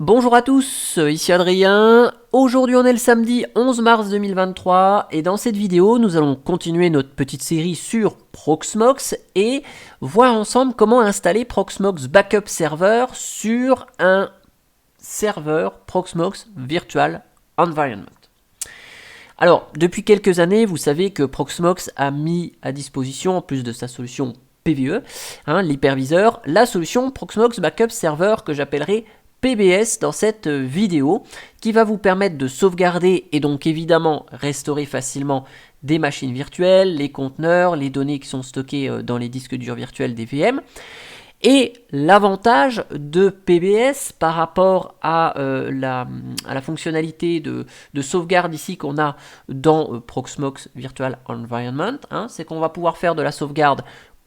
Bonjour à tous, ici Adrien. Aujourd'hui on est le samedi 11 mars 2023 et dans cette vidéo nous allons continuer notre petite série sur Proxmox et voir ensemble comment installer Proxmox Backup Server sur un serveur Proxmox Virtual Environment. Alors, depuis quelques années, vous savez que Proxmox a mis à disposition, en plus de sa solution PVE, l'hyperviseur, la solution Proxmox Backup Server que j'appellerai PBS dans cette vidéo, qui va vous permettre de sauvegarder et donc évidemment restaurer facilement des machines virtuelles, les conteneurs, les données qui sont stockées dans les disques durs virtuels des VM. Et l'avantage de PBS par rapport à la fonctionnalité de sauvegarde ici qu'on a dans Proxmox Virtual Environment, c'est qu'on va pouvoir faire de la sauvegarde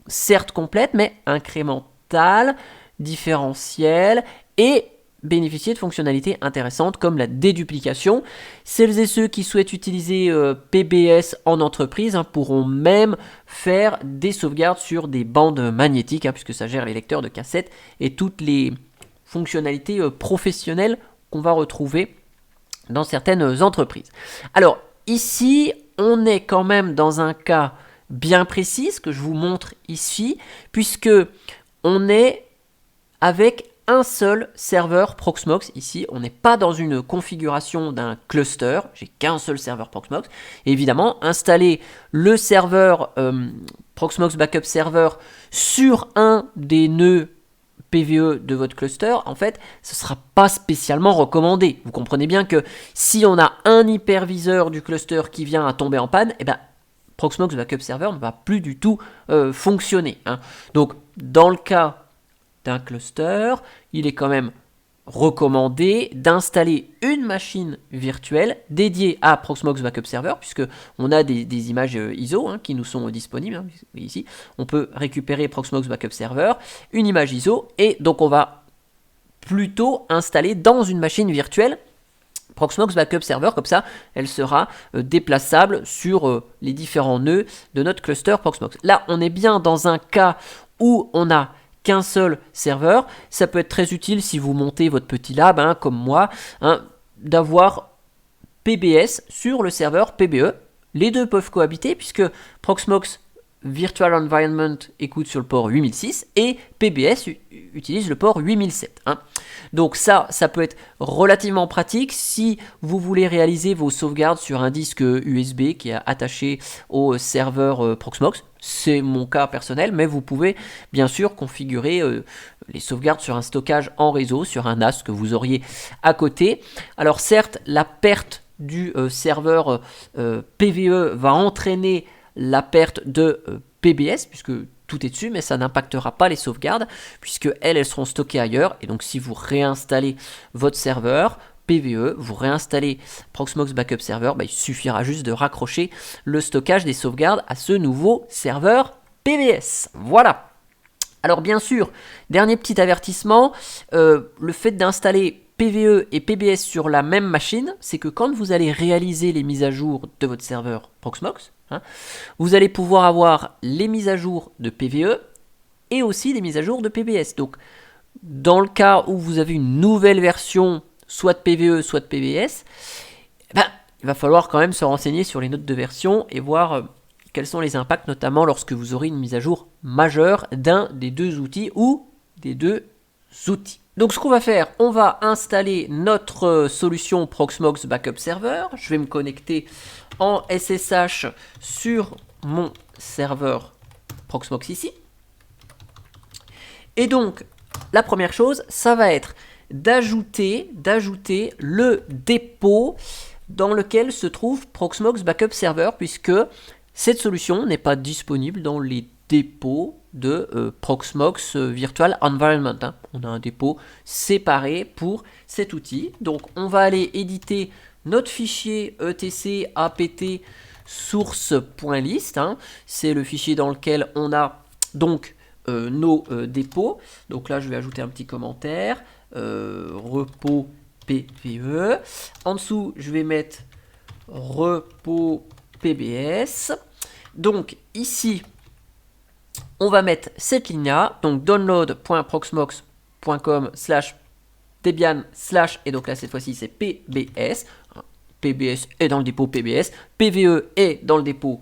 certes complète, mais incrémentale, différentielle et bénéficier de fonctionnalités intéressantes comme la déduplication. Celles et ceux qui souhaitent utiliser PBS en entreprise pourront même faire des sauvegardes sur des bandes magnétiques, puisque ça gère les lecteurs de cassettes et toutes les fonctionnalités professionnelles qu'on va retrouver dans certaines entreprises. Alors ici, on est quand même dans un cas bien précis, que je vous montre ici, puisque on est avec un seul serveur Proxmox. Ici, on n'est pas dans une configuration d'un cluster, j'ai qu'un seul serveur Proxmox. Et évidemment, installer le serveur Proxmox Backup Server sur un des nœuds PVE de votre cluster, en fait, ce ne sera pas spécialement recommandé. Vous comprenez bien que si on a un hyperviseur du cluster qui vient à tomber en panne, Proxmox Backup Server ne va plus du tout fonctionner. Donc, dans le cas d'un cluster, il est quand même recommandé d'installer une machine virtuelle dédiée à Proxmox Backup Server, puisque on a des images ISO qui nous sont disponibles. Ici, on peut récupérer Proxmox Backup Server, une image ISO, et donc on va plutôt installer dans une machine virtuelle Proxmox Backup Server, comme ça elle sera déplaçable sur les différents nœuds de notre cluster Proxmox. Là, on est bien dans un cas où on a qu'un seul serveur. Ça peut être très utile si vous montez votre petit lab, comme moi, d'avoir PBS sur le serveur PBE. Les deux peuvent cohabiter puisque Proxmox Virtual Environment écoute sur le port 8006 et PBS utilise le port 8007. Donc ça peut être relativement pratique si vous voulez réaliser vos sauvegardes sur un disque USB qui est attaché au serveur Proxmox. C'est mon cas personnel, mais vous pouvez bien sûr configurer les sauvegardes sur un stockage en réseau, sur un NAS que vous auriez à côté. Alors certes, la perte du serveur PVE va entraîner la perte de PBS, puisque tout est dessus, mais ça n'impactera pas les sauvegardes, puisque elles seront stockées ailleurs. Et donc si vous réinstallez votre serveur PVE, vous réinstallez Proxmox Backup Server, il suffira juste de raccrocher le stockage des sauvegardes à ce nouveau serveur PBS. Voilà. Alors bien sûr, dernier petit avertissement, le fait d'installer PVE et PBS sur la même machine, c'est que quand vous allez réaliser les mises à jour de votre serveur Proxmox, vous allez pouvoir avoir les mises à jour de PVE et aussi des mises à jour de PBS. Donc dans le cas où vous avez une nouvelle version soit de PVE, soit de PBS, il va falloir quand même se renseigner sur les notes de version et voir quels sont les impacts, notamment lorsque vous aurez une mise à jour majeure d'un des deux outils ou des deux outils. Donc ce qu'on va faire, on va installer notre solution Proxmox Backup Server. Je vais me connecter en SSH sur mon serveur Proxmox ici. Et donc, la première chose, ça va être d'ajouter le dépôt dans lequel se trouve Proxmox Backup Server, puisque cette solution n'est pas disponible dans les dépôts de Proxmox Virtual Environment. On a un dépôt séparé pour cet outil. Donc on va aller éditer notre fichier etc apt source.list. C'est le fichier dans lequel on a donc nos dépôts. Donc là je vais ajouter un petit commentaire. Repos PVE. En dessous je vais mettre repos PBS. Donc ici on va mettre cette ligne là, donc download.proxmox.com/ Debian slash, et donc là cette fois-ci c'est PBS. PBS est dans le dépôt PBS, PVE est dans le dépôt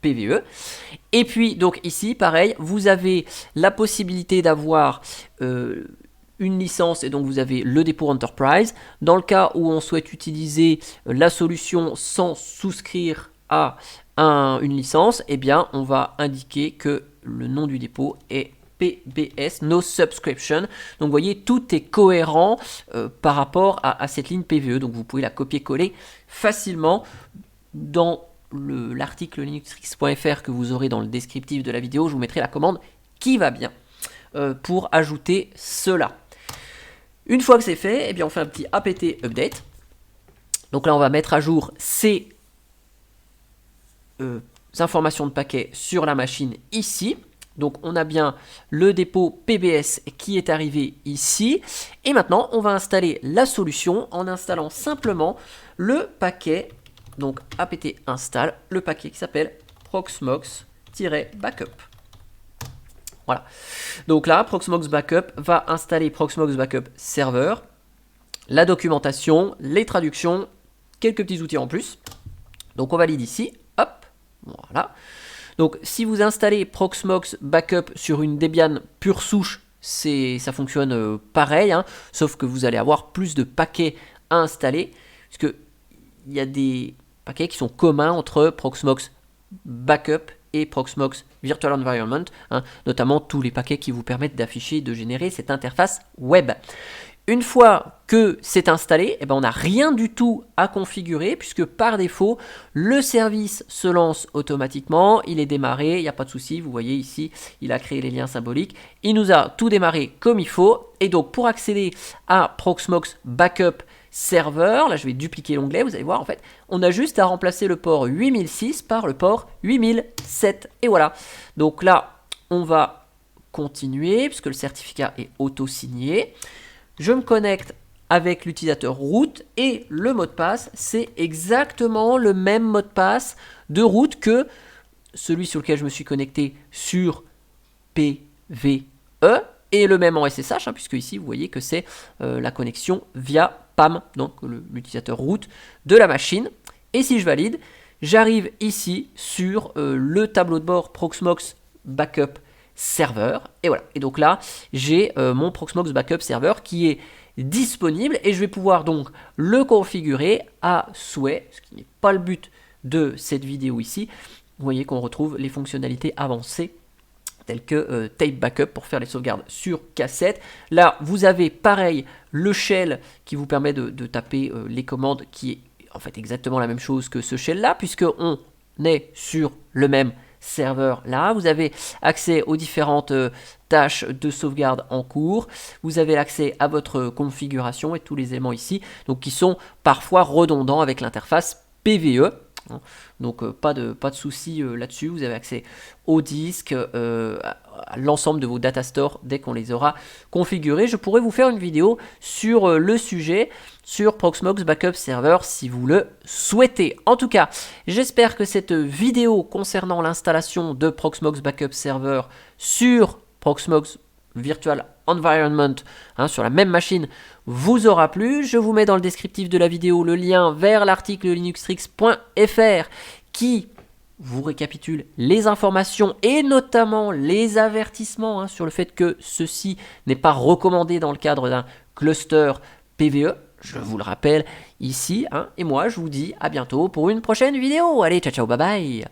PVE. Et puis donc ici pareil, vous avez la possibilité d'avoir une licence, et donc vous avez le dépôt Enterprise. Dans le cas où on souhaite utiliser la solution sans souscrire à une licence, eh bien on va indiquer que le nom du dépôt est PBS, no subscription. Donc vous voyez, tout est cohérent par rapport à cette ligne PVE. Donc vous pouvez la copier-coller facilement dans l'article linuxtrix.fr que vous aurez dans le descriptif de la vidéo. Je vous mettrai la commande qui va bien pour ajouter cela. Une fois que c'est fait, eh bien on fait un petit apt update. Donc là on va mettre à jour ces informations de paquet sur la machine ici. Donc on a bien le dépôt PBS qui est arrivé ici. Et maintenant on va installer la solution en installant simplement le paquet. Donc apt install le paquet qui s'appelle proxmox-backup. Voilà. Donc là, Proxmox Backup va installer Proxmox Backup Server, la documentation, les traductions, quelques petits outils en plus. Donc on valide ici. Hop. Voilà. Donc si vous installez Proxmox Backup sur une Debian pure souche, ça fonctionne pareil, hein, sauf que vous allez avoir plus de paquets à installer, puisque il y a des paquets qui sont communs entre Proxmox Backup et Proxmox Virtual Environment, hein, notamment tous les paquets qui vous permettent d'afficher et de générer cette interface web. Une fois que c'est installé, eh ben on n'a rien du tout à configurer puisque par défaut, le service se lance automatiquement, il est démarré, il n'y a pas de souci, vous voyez ici, il a créé les liens symboliques, il nous a tout démarré comme il faut. Et donc pour accéder à Proxmox Backup Server, là je vais dupliquer l'onglet, vous allez voir en fait, on a juste à remplacer le port 8006 par le port 8007. Et voilà, donc là on va continuer puisque le certificat est auto-signé. Je me connecte avec l'utilisateur root et le mot de passe, c'est exactement le même mot de passe de root que celui sur lequel je me suis connecté sur PVE et le même en SSH, hein, puisque ici vous voyez que c'est la connexion via PAM, donc l'utilisateur root de la machine. Et si je valide, j'arrive ici sur le tableau de bord Proxmox Backup Server, et voilà, et donc là j'ai mon Proxmox Backup Server qui est disponible et je vais pouvoir donc le configurer à souhait, ce qui n'est pas le but de cette vidéo ici. Vous voyez qu'on retrouve les fonctionnalités avancées telles que Tape Backup pour faire les sauvegardes sur cassette. Là vous avez pareil le shell qui vous permet de taper les commandes, qui est en fait exactement la même chose que ce shell là, puisque on est sur le même serveur là. Vous avez accès aux différentes tâches de sauvegarde en cours, vous avez accès à votre configuration et tous les éléments ici, donc qui sont parfois redondants avec l'interface PVE. Donc pas de souci là-dessus, vous avez accès au disque, à l'ensemble de vos data stores dès qu'on les aura configurés. Je pourrais vous faire une vidéo sur le sujet, sur Proxmox Backup Server si vous le souhaitez. En tout cas, j'espère que cette vidéo concernant l'installation de Proxmox Backup Server sur Proxmox Virtual Environment, hein, sur la même machine, vous aura plu. Je vous mets dans le descriptif de la vidéo le lien vers l'article linuxtrix.fr qui vous récapitule les informations et notamment les avertissements, hein, sur le fait que ceci n'est pas recommandé dans le cadre d'un cluster PVE. Je vous le rappelle ici, hein, et moi je vous dis à bientôt pour une prochaine vidéo. Allez, ciao ciao, bye bye.